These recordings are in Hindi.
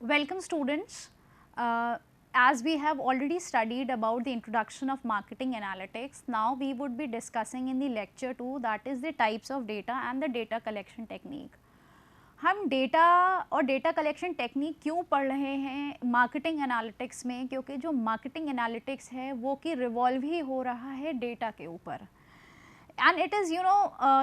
Welcome students. As we have already studied about the introduction of marketing analytics, now we would be discussing in the lecture 2, that is the types of data and the data collection technique. हम डेटा और डेटा कलेक्शन टेक्निक क्यों पढ़ रहे हैं मार्केटिंग एनालिटिक्स में, क्योंकि जो मार्केटिंग एनालिटिक्स है वो कि रिवॉल्व ही हो रहा है डेटा के ऊपर. And it is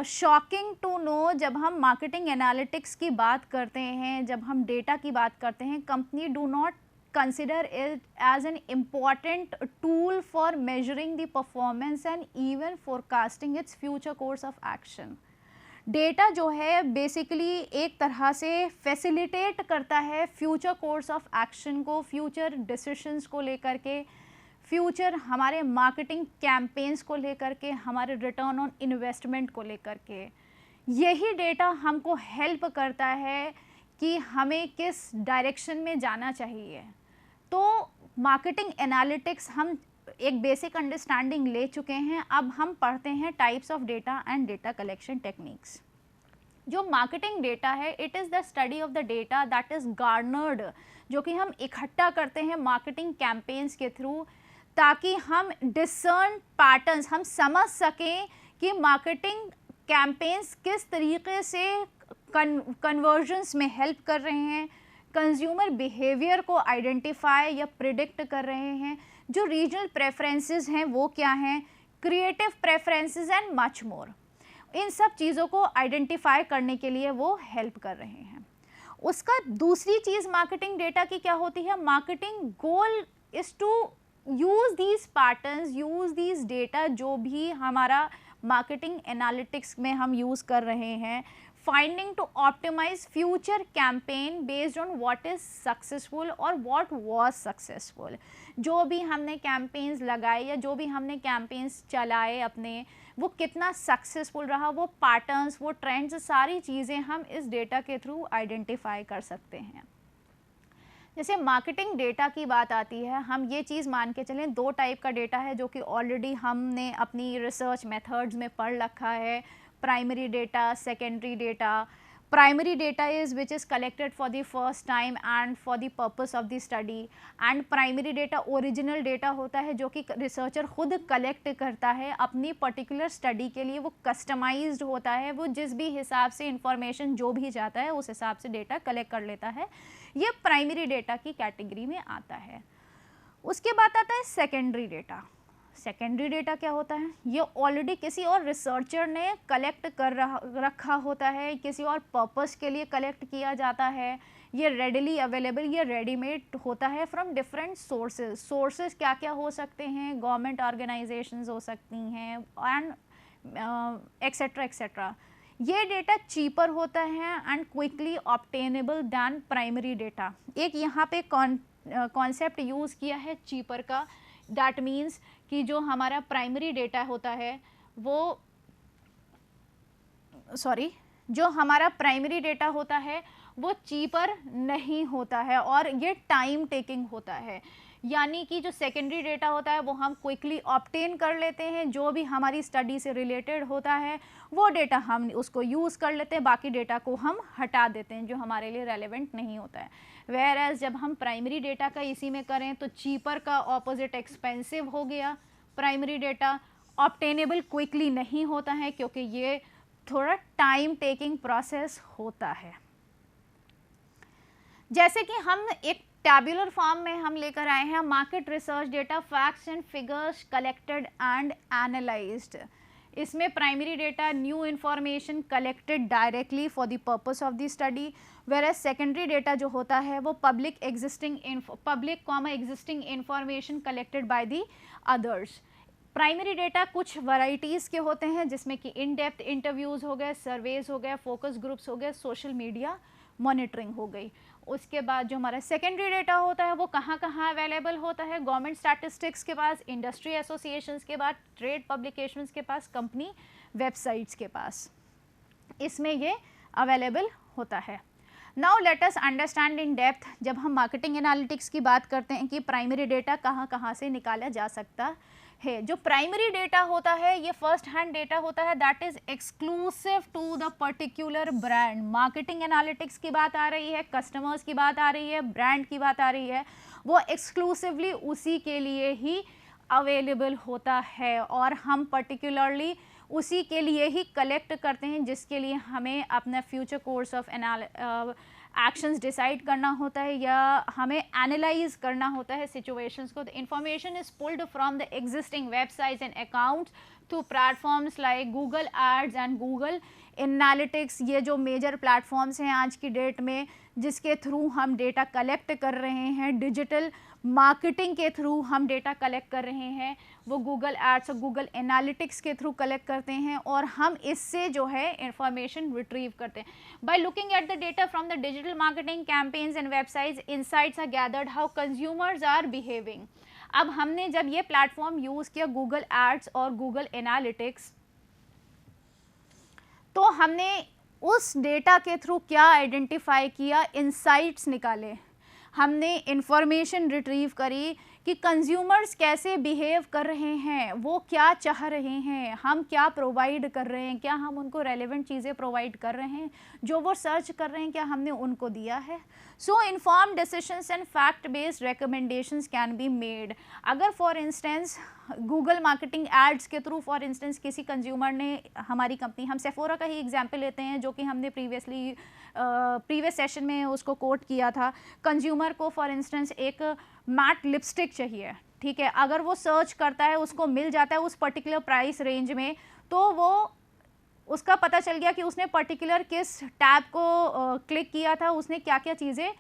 shocking to know, जब हम मार्केटिंग एनालिटिक्स की बात करते हैं, जब हम डेटा की बात करते हैं, company do not consider it as an important tool for measuring the performance and even forecasting its future course of action. Data जो है बेसिकली एक तरह से फैसिलिटेट करता है फ्यूचर कोर्स ऑफ एक्शन को, फ्यूचर डिसीशंस को लेकर के, फ्यूचर हमारे मार्केटिंग कैंपेन्स को लेकर के, हमारे रिटर्न ऑन इन्वेस्टमेंट को लेकर के. यही डेटा हमको हेल्प करता है कि हमें किस डायरेक्शन में जाना चाहिए. तो मार्केटिंग एनालिटिक्स हम एक बेसिक अंडरस्टैंडिंग ले चुके हैं. अब हम पढ़ते हैं types of data and data collection techniques. जो मार्केटिंग डेटा है, it is the study of the data that is garnered, जो कि हम इकट्ठा करते हैं मार्केटिंग कैंपेन्स के थ्रू, ताकि हम डिसर्न पैटर्न्स, हम समझ सकें कि मार्केटिंग कैंपेन्स किस तरीके से कन्वर्जन्स में हेल्प कर रहे हैं, कंज्यूमर बिहेवियर को आइडेंटिफाई या प्रिडिक्ट कर रहे हैं, जो रीजनल प्रेफरेंसेस हैं वो क्या हैं, creative preferences and much more. इन सब चीज़ों को आइडेंटिफाई करने के लिए वो हेल्प कर रहे हैं. उसका दूसरी चीज़ मार्केटिंग डेटा की क्या होती है, marketing goal is to use these patterns, use these data जो भी हमारा मार्केटिंग एनालिटिक्स में हम यूज़ कर रहे हैं, finding to optimize future campaign based on what is successful और व्हाट वाज सक्सेसफुल. जो भी हमने कैंपेन्स लगाए या जो भी हमने कैंपेन्स चलाए अपने, वो कितना सक्सेसफुल रहा, वो पैटर्न्स, वो ट्रेंड्स, सारी चीज़ें हम इस डेटा के थ्रू आइडेंटिफाई कर सकते हैं. जैसे मार्केटिंग डेटा की बात आती है, हम ये चीज़ मान के चलें, दो टाइप का डेटा है जो कि ऑलरेडी हमने अपनी रिसर्च मेथड्स में पढ़ रखा है. Primary data, secondary data. Primary data is which is collected for the first time and for the purpose of the study. And primary data original data होता है जो कि रिसर्चर खुद कलेक्ट करता है अपनी पर्टिकुलर स्टडी के लिए. वो कस्टमाइज्ड होता है, वो जिस भी हिसाब से इंफॉर्मेशन जो भी जाता है उस हिसाब से डेटा कलेक्ट कर लेता है. ये प्राइमरी डेटा की कैटेगरी में आता है. उसके बाद आता है सेकेंडरी डेटा. सेकेंडरी डेटा क्या होता है, ये ऑलरेडी किसी और रिसर्चर ने कलेक्ट कर रखा होता है, किसी और पर्पस के लिए कलेक्ट किया जाता है. ये रेडिली अवेलेबल, ये रेडीमेड होता है फ्रॉम डिफरेंट सोर्सेज. सोर्सेज क्या क्या हो सकते हैं, गवर्नमेंट ऑर्गेनाइजेशंस हो सकती हैं एंड एक्सेट्रा एक्सेट्रा. ये डेटा चीपर होता है and quickly obtainable than primary data. एक यहाँ पे कॉन्सेप्ट यूज़ किया है चीपर का. दैट मीन्स कि जो हमारा प्राइमरी डेटा होता है वो जो हमारा प्राइमरी डेटा होता है वो चीपर नहीं होता है और ये टाइम टेकिंग होता है. यानी कि जो सेकेंडरी डेटा होता है वो हम क्विकली ऑब्टेन कर लेते हैं, जो भी हमारी स्टडी से रिलेटेड होता है वो डेटा हम उसको यूज़ कर लेते हैं, बाकी डेटा को हम हटा देते हैं जो हमारे लिए रेलेवेंट नहीं होता है. वेयर एज जब हम प्राइमरी डेटा का इसी में करें तो चीपर का ऑपोजिट एक्सपेंसिव हो गया. प्राइमरी डेटा ऑब्टेनेबल क्विकली नहीं होता है क्योंकि ये थोड़ा टाइम टेकिंग प्रोसेस होता है. जैसे कि हम एक टैब्यूलर फॉर्म में हम लेकर आए हैं market research data, facts and figures collected and analysed. इसमें primary data new information collected directly for the purpose of the study, where secondary data जो होता है वो public existing information collected by the others. Primary data कुछ वैरायटीज़ के होते हैं जिसमें कि इन डेप्थ इंटरव्यूज़ हो गए, सर्वेज हो गए, फोकस ग्रुप्स हो गए, सोशल मीडिया मॉनिटरिंग हो गई. उसके बाद जो हमारा सेकेंडरी डेटा होता है वो कहाँ कहाँ अवेलेबल होता है, गवर्नमेंट स्टैटिस्टिक्स के पास, इंडस्ट्री एसोसिएशंस के पास, ट्रेड पब्लिकेशंस के पास, कंपनी वेबसाइट्स के पास, इसमें ये अवेलेबल होता है. Now let us understand in depth, जब हम मार्केटिंग एनालिटिक्स की बात करते हैं कि प्राइमरी डेटा कहाँ कहाँ से निकाला जा सकता है। जो प्राइमरी डेटा होता है ये फर्स्ट हैंड डेटा होता है, that is exclusive to the particular brand. Marketing analytics की बात आ रही है, कस्टमर्स की बात आ रही है, ब्रांड की बात आ रही है, वो एक्सक्लूसिवली उसी के लिए ही अवेलेबल होता है और हम पर्टिकुलरली उसी के लिए ही कलेक्ट करते हैं जिसके लिए हमें अपना future course of actions decide करना होता है या हमें एनालाइज करना होता है सिचुएशंस को। The information is pulled from the existing websites and accounts to platforms like Google Ads and Google Analytics. ये जो मेजर प्लेटफॉर्म्स हैं आज की डेट में जिसके थ्रू हम डेटा कलेक्ट कर रहे हैं, डिजिटल मार्केटिंग के थ्रू हम डेटा कलेक्ट कर रहे हैं, वो गूगल एड्स और गूगल एनालिटिक्स के थ्रू कलेक्ट करते हैं और हम इससे जो है इंफॉर्मेशन रिट्रीव करते हैं। By looking at the data from the digital marketing campaigns and websites, insights are gathered how consumers are behaving. अब हमने जब ये प्लेटफॉर्म यूज़ किया गूगल एड्स और गूगल एनालिटिक्स, तो हमने उस डेटा के थ्रू क्या आइडेंटिफाई किया, इनसाइट्स निकाले, हमने इंफॉर्मेशन रिट्रीव करी कि कंज्यूमर्स कैसे बिहेव कर रहे हैं, वो क्या चाह रहे हैं, हम क्या प्रोवाइड कर रहे हैं, क्या हम उनको रेलेवेंट चीज़ें प्रोवाइड कर रहे हैं, जो वो सर्च कर रहे हैं क्या हमने उनको दिया है। So informed decisions and fact based recommendations can be made. अगर for instance Google marketing ads के थ्रू फॉर इंस्टेंस किसी कंज्यूमर ने हमारी कंपनी, हम सेफोरा का ही एग्जाम्पल लेते हैं जो कि हमने प्रीवियस सेशन में उसको कोट किया था। कंज्यूमर को फॉर इंस्टेंस एक मैट लिपस्टिक चाहिए, ठीक है, अगर वो सर्च करता है उसको मिल जाता है उस पर्टिकुलर प्राइस रेंज में, तो वो उसका पता चल गया कि उसने पर्टिकुलर किस टैब को क्लिक किया था, उसने क्या क्या चीज़ें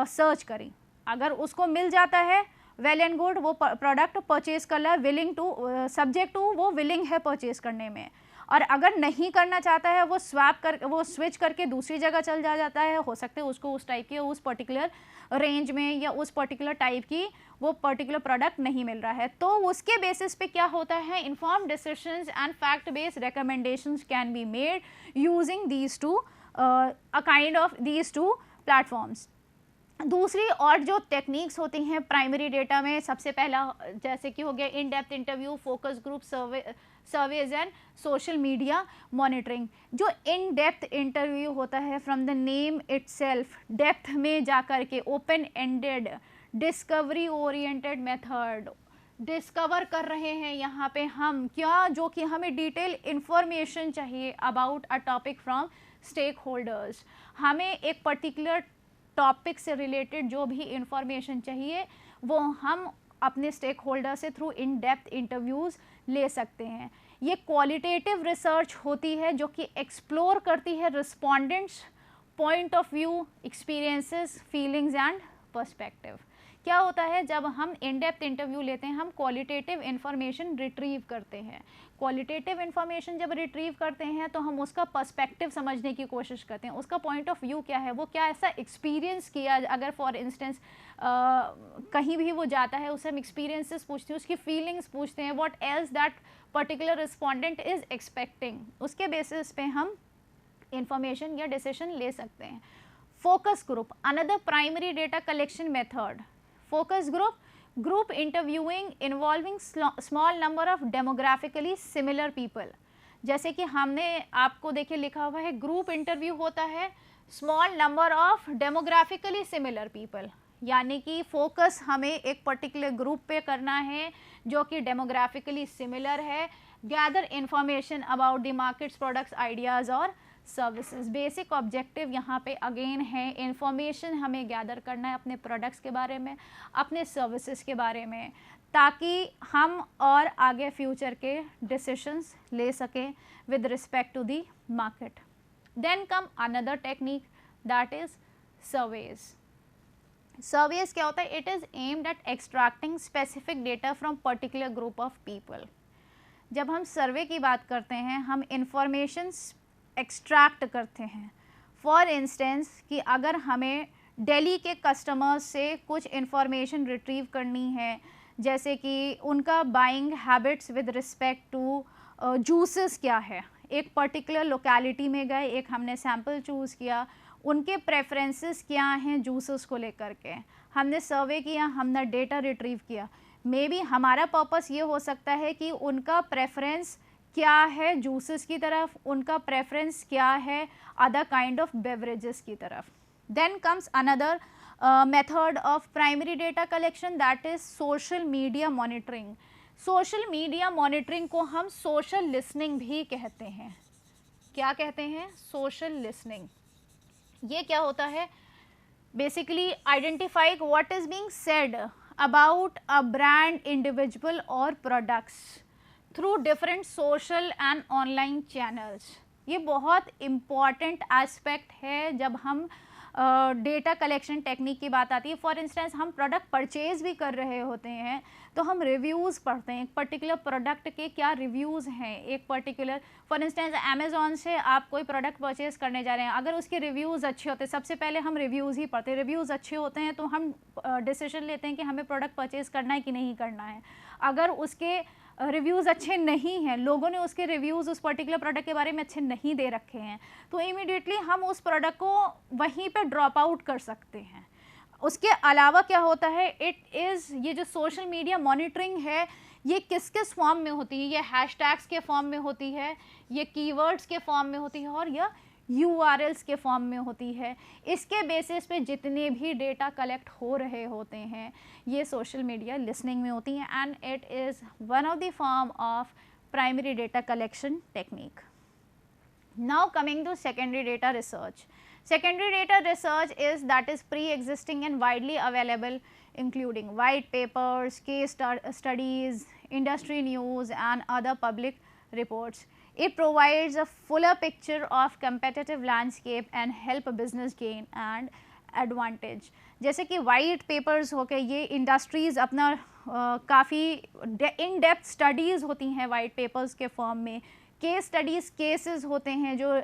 सर्च करी। अगर उसको मिल जाता है वेल एंड गुड, वो प्रोडक्ट परचेज कर रहा है, विलिंग टू सब्जेक्ट टू वो विलिंग है परचेज करने में। और अगर नहीं करना चाहता है वो स्विच करके दूसरी जगह चल जाता है, हो सकता है उसको उस टाइप के उस पर्टिकुलर रेंज में या उस पर्टिकुलर टाइप की वो पर्टिकुलर प्रोडक्ट नहीं मिल रहा है। तो उसके बेसिस पे क्या होता है, informed decisions and fact based recommendations can be made using these two platforms. दूसरी और जो टेक्निक्स होती हैं प्राइमरी डेटा में, सबसे पहला जैसे कि हो गया in depth interview, focus group surveys and social media monitoring. जो इन डेप्थ इंटरव्यू होता है from the name itself, depth में जाकर के open ended discovery oriented method, discover कर रहे हैं यहाँ पे हम क्या, जो कि हमें डिटेल इंफॉर्मेशन चाहिए about a topic from stakeholders. हमें एक पर्टिकुलर टॉपिक से रिलेटेड जो भी इंफॉर्मेशन चाहिए वो हम अपने स्टेक होल्डर से थ्रू इन डेप्थ इंटरव्यूज़ ले सकते हैं। ये क्वालिटेटिव रिसर्च होती है जो कि एक्सप्लोर करती है respondents point of view, experiences, feelings and perspective. क्या होता है जब हम इन डेप्थ इंटरव्यू लेते हैं, हम क्वालिटेटिव इन्फॉर्मेशन रिट्रीव करते हैं। क्वालिटेटिव इन्फॉर्मेशन जब रिट्रीव करते हैं तो हम उसका पर्सपेक्टिव समझने की कोशिश करते हैं, उसका पॉइंट ऑफ व्यू क्या है, वो क्या ऐसा एक्सपीरियंस किया। अगर फॉर इंस्टेंस कहीं भी वो जाता है उससे हम एक्सपीरियंसेस पूछते हैं, उसकी फीलिंग्स पूछते हैं, what else that particular respondent is expecting, उसके बेसिस पे हम इंफॉर्मेशन या डिसीजन ले सकते हैं। Focus group, another primary data collection method. Focus group interviewing involving small number of demographically similar people। जैसे कि हमने आपको देखिए लिखा हुआ है ग्रुप इंटरव्यू होता है small number of demographically similar people, यानी कि फोकस हमें एक पर्टिकुलर ग्रुप पे करना है जो कि डेमोग्राफिकली सिमिलर है। Gather information about the markets, products, ideas और सर्विसेज। बेसिक ऑब्जेक्टिव यहाँ पे अगेन है इंफॉर्मेशन हमें गैदर करना है अपने प्रोडक्ट्स के बारे में, अपने सर्विसेज के बारे में, ताकि हम और आगे फ्यूचर के डिसीजंस ले सकें with respect to the market. Then come another technique that is surveys. Surveys क्या होता है, it is aimed at extracting specific data from particular group of people. जब हम सर्वे की बात करते हैं हम इंफॉर्मेशन एक्सट्रैक्ट करते हैं। फॉर इंस्टेंस कि अगर हमें दिल्ली के कस्टमर्स से कुछ इंफॉर्मेशन रिट्रीव करनी है, जैसे कि उनका buying habits with respect to juices क्या है, एक पर्टिकुलर लोकेलिटी में गए, एक हमने सैम्पल चूज़ किया, उनके प्रेफरेंसेस क्या हैं जूसेस को लेकर के, हमने सर्वे किया, हमने डेटा रिट्रीव किया। मे बी हमारा पर्पस ये हो सकता है कि उनका प्रेफरेंस क्या है जूसेस की तरफ, उनका प्रेफरेंस क्या है अदर काइंड ऑफ बेवरेजेस की तरफ. Then comes another method of primary data collection, that is social media monitoring. Social media monitoring को हम सोशल लिसनिंग भी कहते हैं. क्या कहते हैं? Social listening. ये क्या होता है? Basically identifying what is being said about a brand, individual और products through different social and online channels. ये बहुत इम्पॉर्टेंट एस्पेक्ट है जब हम डेटा कलेक्शन टेक्निक की बात आती है. फॉर इंस्टेंस हम प्रोडक्ट परचेज भी कर रहे होते हैं तो हम रिव्यूज़ पढ़ते हैं, एक पर्टिकुलर प्रोडक्ट के क्या रिव्यूज़ हैं, एक पर्टिकुलर फॉर इंस्टेंस अमेज़ॉन से आप कोई प्रोडक्ट परचेज़ करने जा रहे हैं, अगर उसके रिव्यूज़ अच्छे होते हैं, सबसे पहले हम रिव्यूज़ ही पढ़ते हैं. रिव्यूज़ अच्छे होते हैं तो हम डिसीजन लेते हैं कि हमें प्रोडक्ट परचेज़ करना है कि नहीं करना है. अगर उसके रिव्यूज़ अच्छे नहीं हैं, लोगों ने उसके रिव्यूज़ उस पर्टिकुलर प्रोडक्ट के बारे में अच्छे नहीं दे रखे हैं, तो इमीडिएटली हम उस प्रोडक्ट को वहीं पे ड्रॉप आउट कर सकते हैं. उसके अलावा क्या होता है, इट इज़ ये जो सोशल मीडिया मॉनिटरिंग है ये किस किस फॉर्म में होती है? ये हैशटैग्स के फॉर्म में होती है, ये कीवर्ड्स के फॉर्म में होती है और यह URLs के फॉर्म में होती है. इसके बेसिस पे जितने भी डेटा कलेक्ट हो रहे होते हैं ये सोशल मीडिया लिसनिंग में होती हैं and it is one of the form of primary data collection technique. Now coming to secondary data research. Secondary data research is that is pre-existing and widely available, including white papers, case studies, industry news and other public reports. It provides a fuller picture of competitive landscape and help business gain and advantage. जैसे कि white papers हो गए, ये industries अपना काफ़ी in depth studies होती हैं white papers के form में. case studies cases होते हैं जो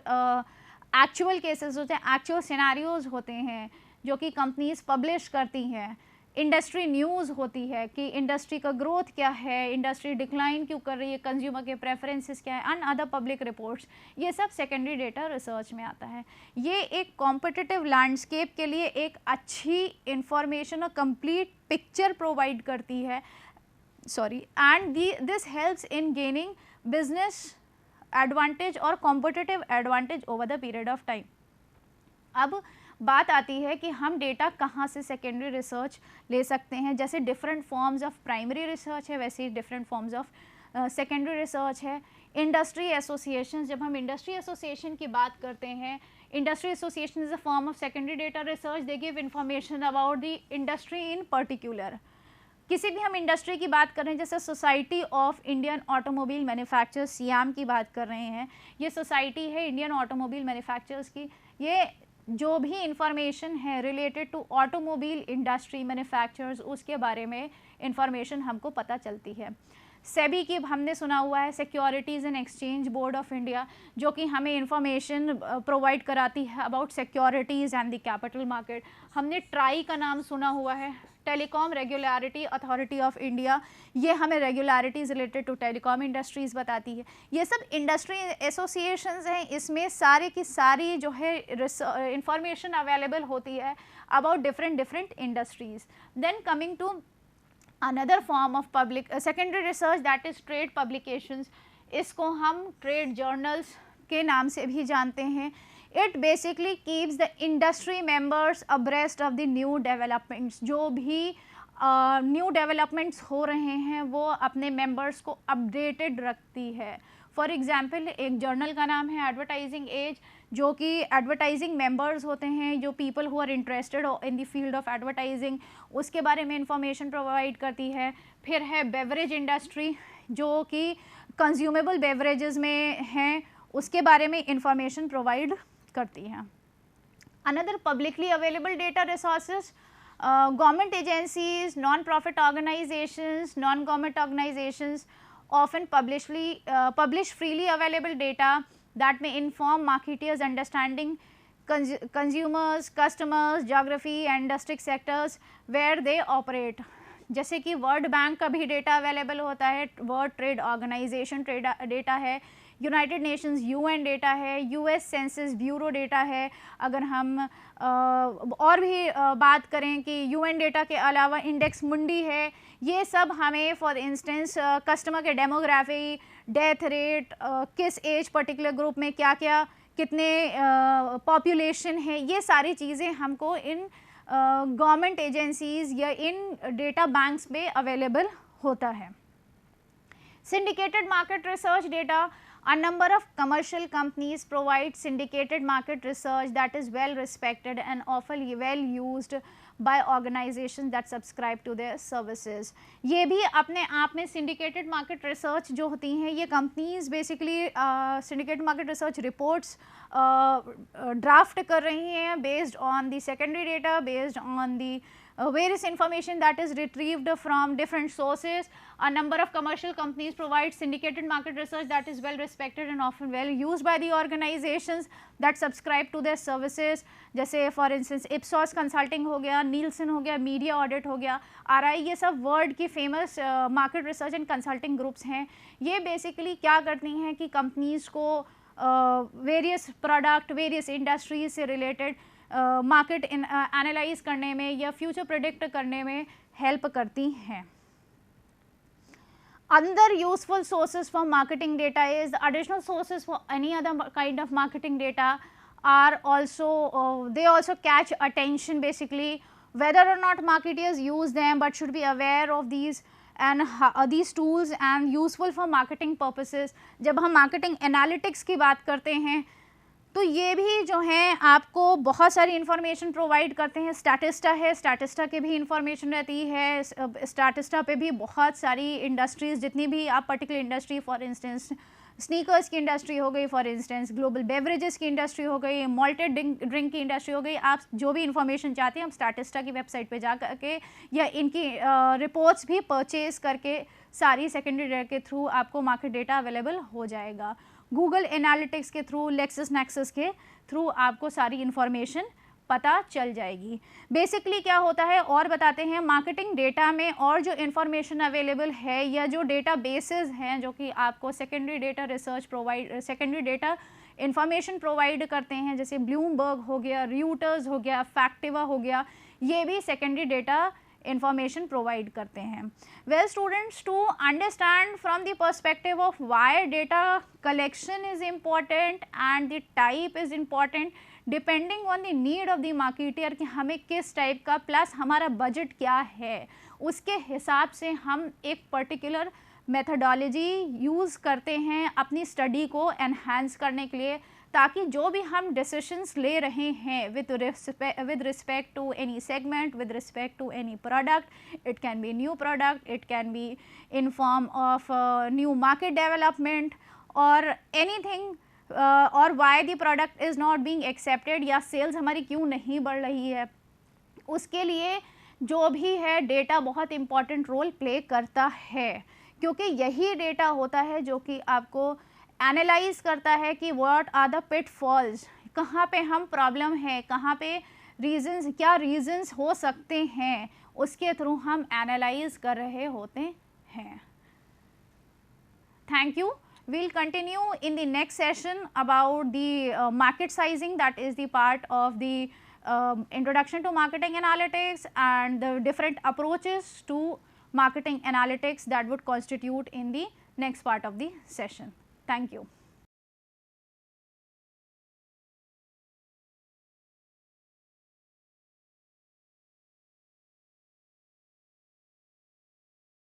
एक्चुअल केसेस होते हैं, एक्चुअल सिनेरियोज होते हैं जो कि कंपनीज पब्लिश करती हैं. इंडस्ट्री न्यूज़ होती है कि इंडस्ट्री का ग्रोथ क्या है, इंडस्ट्री डिक्लाइन क्यों कर रही है, कंज्यूमर के प्रेफरेंसेस क्या है एंड अदर पब्लिक रिपोर्ट्स. ये सब सेकेंडरी डेटा रिसर्च में आता है. ये एक कॉम्पिटिटिव लैंडस्केप के लिए एक अच्छी इंफॉर्मेशन और कंप्लीट पिक्चर प्रोवाइड करती है. And this helps in gaining business advantage और competitive advantage over the period of time. अब बात आती है कि हम डेटा कहाँ से सेकेंडरी रिसर्च ले सकते हैं. जैसे different forms of primary research है वैसे ही different forms of secondary research है. इंडस्ट्री एसोसिएशन, जब हम इंडस्ट्री एसोसिएशन की बात करते हैं, industry association is a form of secondary data research. They give information about the industry in particular. किसी भी हम इंडस्ट्री की बात कर रहे हैं, जैसे society of Indian automobile manufacturers SIAM की बात कर रहे हैं, ये सोसाइटी है इंडियन ऑटोमोबाइल मैन्युफैक्चरर्स की. ये जो भी इंफॉर्मेशन है related to automobile industry manufacturers उसके बारे में इंफॉर्मेशन हमको पता चलती है. सेबी की हमने सुना हुआ है, securities and exchange board of India, जो कि हमें इंफॉर्मेशन प्रोवाइड कराती है about securities and the capital market. हमने ट्राई का नाम सुना हुआ है, telecom regulatory authority of India, ये हमें regularities related to telecom industries बताती है. ये सब इंडस्ट्री एसोसिएशंस हैं, इसमें सारे की सारी जो है इंफॉर्मेशन अवेलेबल होती है about different industries. Then coming to another form of public secondary research that is trade publications. इसको हम ट्रेड जर्नल्स के नाम से भी जानते हैं. It basically keeps the industry members abreast of the new developments. जो भी न्यू डेवलपमेंट्स हो रहे हैं वो अपने मेंबर्स को अपडेटेड रखती है. फॉर एग्जांपल एक जर्नल का नाम है एडवर्टाइजिंग एज, जो कि एडवर्टाइजिंग मेंबर्स होते हैं, जो people who are interested in the field of advertising, उसके बारे में इंफॉर्मेशन प्रोवाइड करती है. फिर है बेवरेज इंडस्ट्री, जो कि कंज्यूमेबल बेवरेजेस में हैं, उसके बारे में इंफॉर्मेशन प्रोवाइड करती हैं. Another publicly available data resources, government agencies, non profit organisations, non government organisations often publish freely available data that may inform marketers understanding consumers, customers, geography and industry sectors where they operate. जैसे कि वर्ल्ड बैंक का भी डेटा अवेलेबल होता है, वर्ल्ड ट्रेड ऑर्गेनाइजेशन डेटा है, यूनाइटेड नेशंस यूएन डेटा है, यूएस सेंसस ब्यूरो डेटा है। अगर हम और भी बात करें कि यूएन डेटा के अलावा इंडेक्स मुंडी है, ये सब हमें फॉर इंस्टेंस कस्टमर के डेमोग्राफी, डेथ रेट, किस एज पर्टिकुलर ग्रुप में क्या क्या कितने पॉपुलेशन है, ये सारी चीज़ें हमको इन गवर्नमेंट एजेंसीज़ या इन डेटा बैंक्स में अवेलेबल होता है। Syndicated market research data, a number of commercial companies provide syndicated market research that is well respected and often well used by organizations that subscribe to their services. ये भी अपने आप में syndicated market research जो होती हैं, ये companies basically syndicated market research reports draft कर रही हैं based on the secondary data, based on the various information that is retrieved from different sources. A number of commercial companies provide syndicated market research that is well respected and often well used by the organizations that subscribe to their services. जैसे for instance Ipsos Consulting हो गया, Nielsen हो गया, Media Audit हो गया, RI, ये सब वर्ल्ड की famous market research and consulting groups हैं। ये बेसिकली क्या करती हैं कि कंपनीज को वेरियस प्रोडक्ट, वेरियस इंडस्ट्रीज से रिलेटेड मार्केट एनालाइज करने में या फ्यूचर प्रेडिक्ट करने में हेल्प करती हैं। Other useful sources for marketing data is the additional sources for any other kind of marketing data are also they also catch attention basically, whether or not marketers use them, but should be aware of these and these tools and useful for marketing purposes. जब हम marketing analytics की बात करते हैं तो ये भी जो हैं आपको बहुत सारी इन्फॉर्मेशन प्रोवाइड करते हैं। स्टैटिस्टा है, स्टैटिस्टा की भी इन्फॉर्मेशन रहती है। स्टैटिस्टा पे भी बहुत सारी इंडस्ट्रीज़, जितनी भी आप particular industry, for instance sneakers की इंडस्ट्री हो गई, फॉर इंस्टेंस ग्लोबल बेवरेजेस की इंडस्ट्री हो गई, मॉल्टेड ड्रिंक की इंडस्ट्री हो गई, आप जो भी इन्फॉर्मेशन चाहते हैं आप स्टैटिस्टा की वेबसाइट पे जा करके या इनकी रिपोर्ट्स भी परचेज करके सारी सेकेंडरी डेटा के थ्रू आपको मार्केट डेटा अवेलेबल हो जाएगा। गूगल एनालिटिक्स के थ्रू, लेक्सस नेक्सस के थ्रू आपको सारी इन्फॉर्मेशन पता चल जाएगी। बेसिकली क्या होता है और बताते हैं, मार्केटिंग डेटा में और जो इन्फॉर्मेशन अवेलेबल है या जो डेटा बेसेस हैं जो कि आपको secondary data research secondary data information provide करते हैं, जैसे ब्लूमबर्ग हो गया, र्यूटर्स हो गया, फैक्टिवा हो गया, ये भी सेकेंडरी डेटा information provide करते हैं। Well students, to understand from the perspective of why data collection is important and the type is important depending on the need of the marketer कि हमें किस टाइप का प्लस हमारा बजट क्या है, उसके हिसाब से हम एक पर्टिकुलर मेथडोलॉजी यूज़ करते हैं अपनी स्टडी को एनहांस करने के लिए, ताकि जो भी हम डिसीशंस ले रहे हैं with respect to any segment, with respect to any product, it can be new product, it can be in form of new market development और एनीथिंग, और why the product is not being accepted या सेल्स हमारी क्यों नहीं बढ़ रही है, उसके लिए जो भी है डेटा बहुत इम्पॉर्टेंट रोल प्ले करता है, क्योंकि यही डेटा होता है जो कि आपको एनालाइज करता है कि व्हाट आर द पिटफॉल्स, कहाँ पे हम प्रॉब्लम है, कहाँ पे रीजंस, क्या रीजंस हो सकते हैं, उसके थ्रू हम एनालाइज कर रहे होते हैं। Thank you. We'll continue in the next session about the market sizing, that is the part of the introduction to marketing analytics and the different approaches to marketing analytics that would constitute in the next part of the session. Thank you.